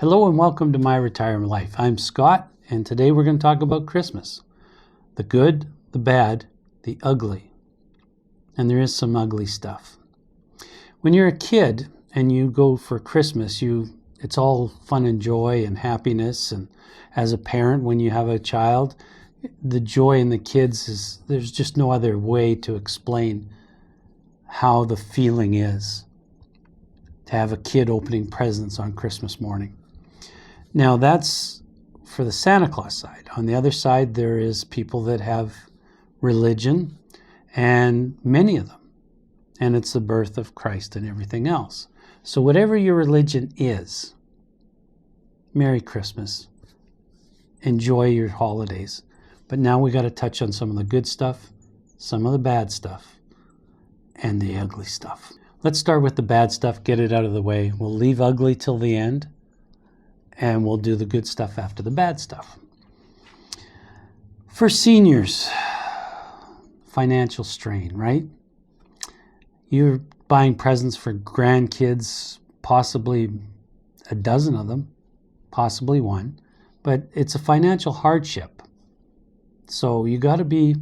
Hello and welcome to My Retirement Life. I'm Scott, and today we're going to talk about Christmas. The good, the bad, the ugly. And there is some ugly stuff. When you're a kid and you go for Christmas, it's all fun and joy and happiness. And as a parent, when you have a child, the joy in the kids there's just no other way to explain how the feeling is to have a kid opening presents on Christmas morning. Now that's for the Santa Claus side. On the other side, there is people that have religion, and many of them. And it's the birth of Christ and everything else. So whatever your religion is, Merry Christmas. Enjoy your holidays. But now we got to touch on some of the good stuff, some of the bad stuff, and the ugly stuff. Let's start with the bad stuff, get it out of the way. We'll leave ugly till the end. And we'll do the good stuff after the bad stuff. For seniors, financial strain, right? You're buying presents for grandkids, possibly a dozen of them, possibly one, but it's a financial hardship. So you got to be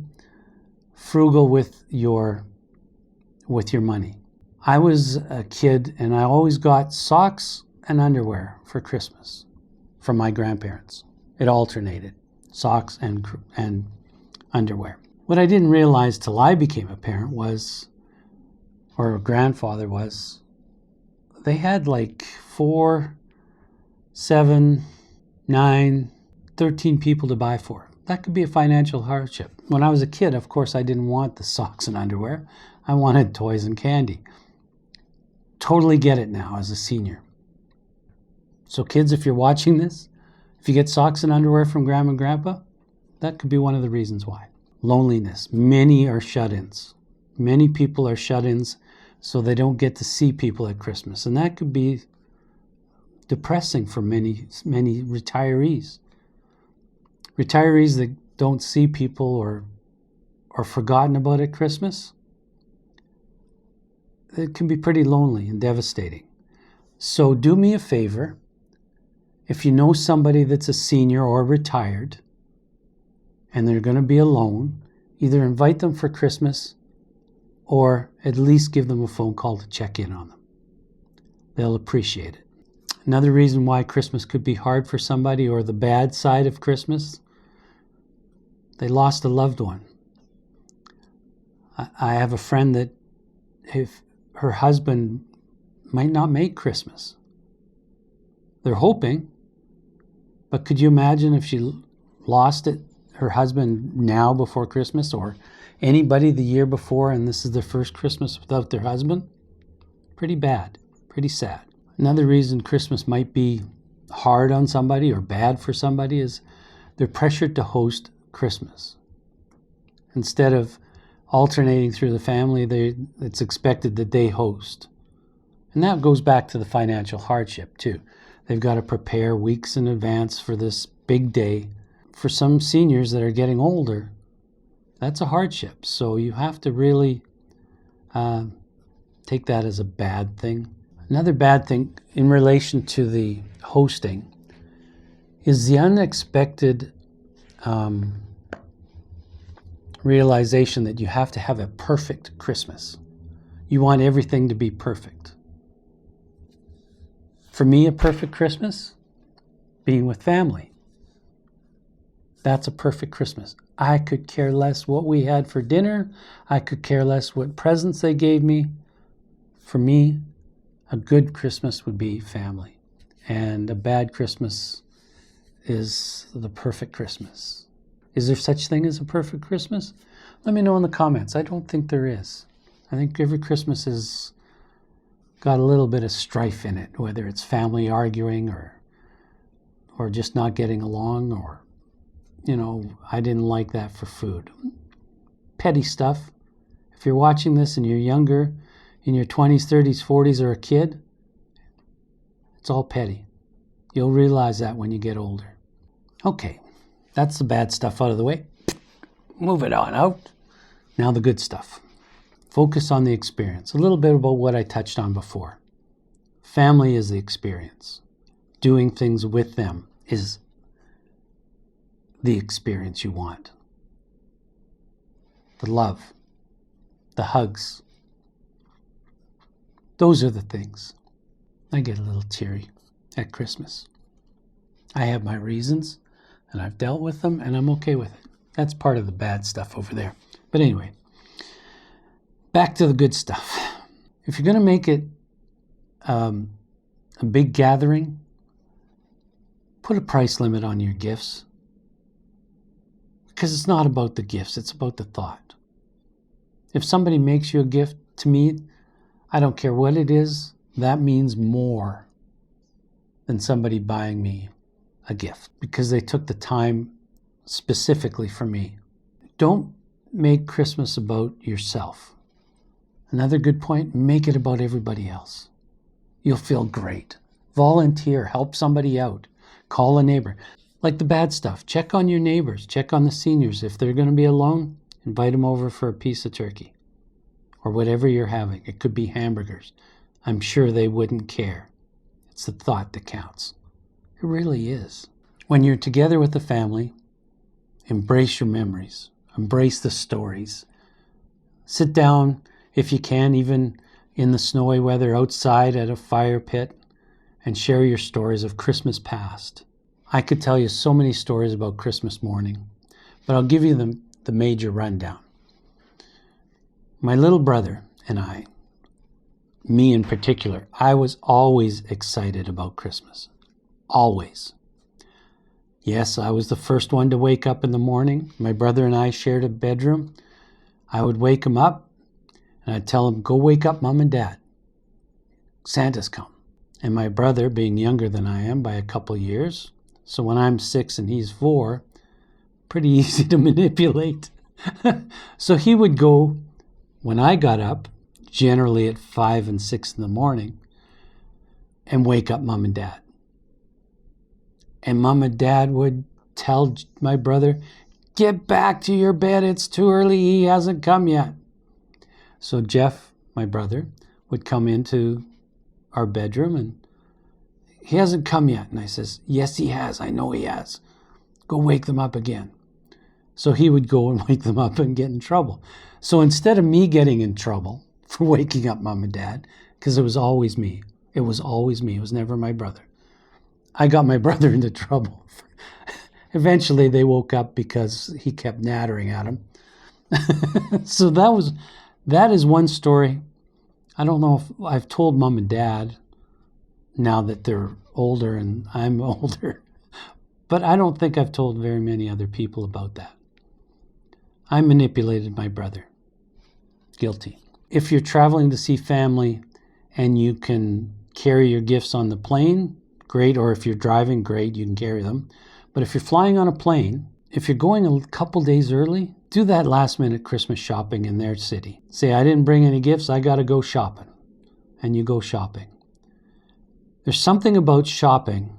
frugal with your money. I was a kid and I always got socks and underwear for Christmas from my grandparents. It alternated, socks and underwear. What I didn't realize till I became a parent or a grandfather was, they had like 4, 7, 9, 13 people to buy for. That could be a financial hardship. When I was a kid, of course, I didn't want the socks and underwear. I wanted toys and candy. Totally get it now as a senior. So kids, if you're watching this, if you get socks and underwear from grandma and grandpa, that could be one of the reasons why. Loneliness. Many are shut-ins. Many people are shut-ins, so they don't get to see people at Christmas. And that could be depressing for many retirees. Retirees that don't see people or are forgotten about at Christmas, it can be pretty lonely and devastating. So do me a favor. If you know somebody that's a senior or retired and they're going to be alone, either invite them for Christmas or at least give them a phone call to check in on them. They'll appreciate it. Another reason why Christmas could be hard for somebody, or the bad side of Christmas, they lost a loved one. I have a friend that if her husband might not make Christmas. They're hoping, but could you imagine if she lost her husband now before Christmas, or anybody the year before, and this is their first Christmas without their husband? Pretty bad, pretty sad. Another reason Christmas might be hard on somebody or bad for somebody is they're pressured to host Christmas. Instead of alternating through the family, it's expected that they host. And that goes back to the financial hardship too. They've got to prepare weeks in advance for this big day. For some seniors that are getting older, that's a hardship. So you have to really take that as a bad thing. Another bad thing in relation to the hosting is the unexpected realization that you have to have a perfect Christmas. You want everything to be perfect. For me, a perfect Christmas, being with family. That's a perfect Christmas. I could care less what we had for dinner. I could care less what presents they gave me. For me, a good Christmas would be family. And a bad Christmas is the perfect Christmas. Is there such thing as a perfect Christmas? Let me know in the comments. I don't think there is. I think every Christmas has got a little bit of strife in it, whether it's family arguing or just not getting along, or, I didn't like that for food. Petty stuff. If you're watching this and you're younger, in your 20s, 30s, 40s, or a kid, it's all petty. You'll realize that when you get older. Okay, that's the bad stuff out of the way. Move it on out. Now the good stuff. Focus on the experience. A little bit about what I touched on before. Family is the experience. doing things with them is the experience you want. The love, the hugs. Those are the things. I get a little teary at Christmas. I have my reasons, and I've dealt with them, and I'm okay with it. That's part of the bad stuff over there. But anyway, back to the good stuff. If you're going to make it a big gathering, put a price limit on your gifts. Because it's not about the gifts, it's about the thought. If somebody makes you a gift, to me, I don't care what it is, that means more than somebody buying me a gift because they took the time specifically for me. Don't make Christmas about yourself. Another good point, make it about everybody else. You'll feel great. Volunteer, help somebody out, call a neighbor. Like the bad stuff, check on your neighbors, check on the seniors. If they're going to be alone, invite them over for a piece of turkey or whatever you're having. It could be hamburgers. I'm sure they wouldn't care. It's the thought that counts. It really is. When you're together with the family, embrace your memories, embrace the stories. Sit down, if you can, even in the snowy weather outside at a fire pit, and share your stories of Christmas past. I could tell you so many stories about Christmas morning, but I'll give you the major rundown. My little brother and I, me in particular, I was always excited about Christmas. Always. Yes, I was the first one to wake up in the morning. My brother and I shared a bedroom. I would wake him up and I'd tell him, go wake up Mom and Dad. Santa's come. And my brother, being younger than I am by a couple years, so when I'm 6 and he's 4, pretty easy to manipulate. So he would go when I got up, generally at 5 and 6 in the morning, and wake up Mom and Dad. And Mom and Dad would tell my brother, get back to your bed, it's too early, he hasn't come yet. So Jeff, my brother, would come into our bedroom and he hasn't come yet. And I says, yes, he has. I know he has. Go wake them up again. So he would go and wake them up and get in trouble. So instead of me getting in trouble for waking up Mom and Dad, because it was always me. It was always me. It was never my brother. I got my brother into trouble. Eventually they woke up because he kept nattering at him. So that is one story. I don't know if I've told Mom and Dad now that they're older and I'm older, but I don't think I've told very many other people about that. I manipulated my brother. Guilty. If you're traveling to see family and you can carry your gifts on the plane, great. Or if you're driving, great, you can carry them. But if you're flying on a plane, if you're going a couple days early, do that last minute Christmas shopping in their city. Say, I didn't bring any gifts, I got to go shopping. And you go shopping. There's something about shopping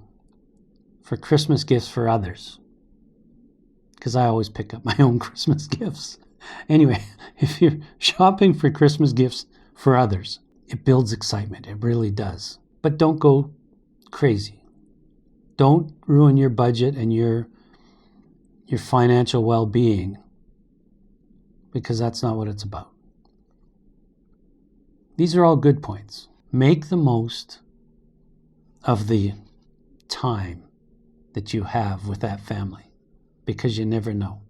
for Christmas gifts for others. Because I always pick up my own Christmas gifts. Anyway, if you're shopping for Christmas gifts for others, it builds excitement. It really does. But don't go crazy. Don't ruin your budget and your financial well-being, because that's not what it's about. These are all good points. Make the most of the time that you have with that family, because you never know.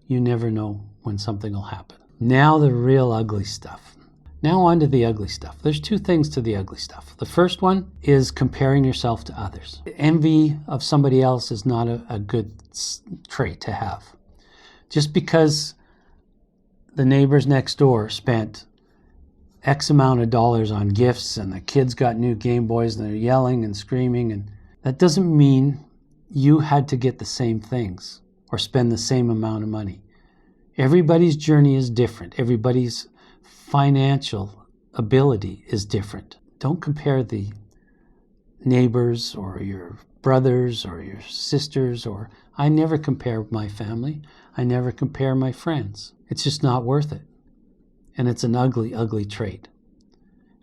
You never know when something will happen. Now the real ugly stuff. Now on to the ugly stuff. There's two things to the ugly stuff. The first one is comparing yourself to others. Envy of somebody else is not a good trait to have. Just because the neighbors next door spent X amount of dollars on gifts and the kids got new Game Boys and they're yelling and screaming, and that doesn't mean you had to get the same things or spend the same amount of money. Everybody's journey is different. Everybody's financial ability is different. Don't compare the neighbors or your brothers or your sisters, or I never compare my family. I never compare my friends. It's just not worth it. And it's an ugly, ugly trait.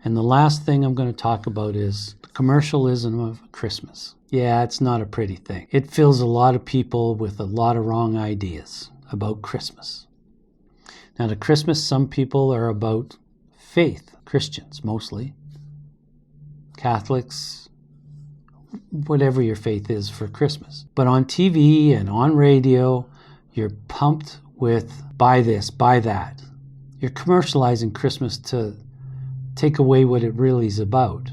And the last thing I'm going to talk about is the commercialism of Christmas. Yeah, it's not a pretty thing. It fills a lot of people with a lot of wrong ideas about Christmas. Now, to Christmas, some people are about faith, Christians mostly, Catholics, whatever your faith is for Christmas. But on TV and on radio, you're pumped with buy this, buy that. You're commercializing Christmas to take away what it really is about.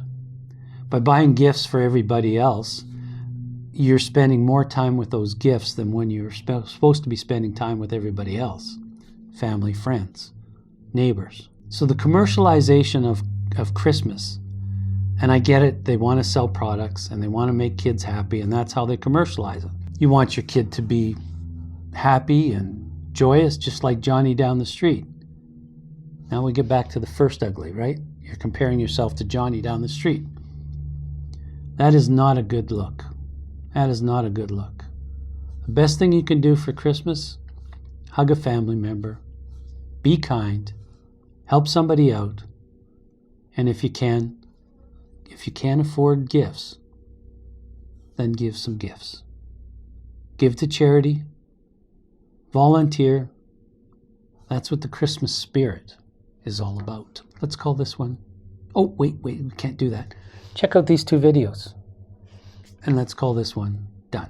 By buying gifts for everybody else, you're spending more time with those gifts than when you're supposed to be spending time with everybody else. Family, friends, neighbors. So the commercialization of Christmas, and I get it, they want to sell products and they want to make kids happy, and that's how they commercialize it. You want your kid to be happy and joyous, just like Johnny down the street. Now we get back to the first ugly, right? You're comparing yourself to Johnny down the street. That is not a good look. That is not a good look. The best thing you can do for Christmas, hug a family member, be kind, help somebody out, and if you can't afford gifts, then give some gifts. Give to charity, volunteer. That's what the Christmas spirit is all about. Let's call this one. Oh, wait, we can't do that. Check out these 2 videos. And let's call this one done.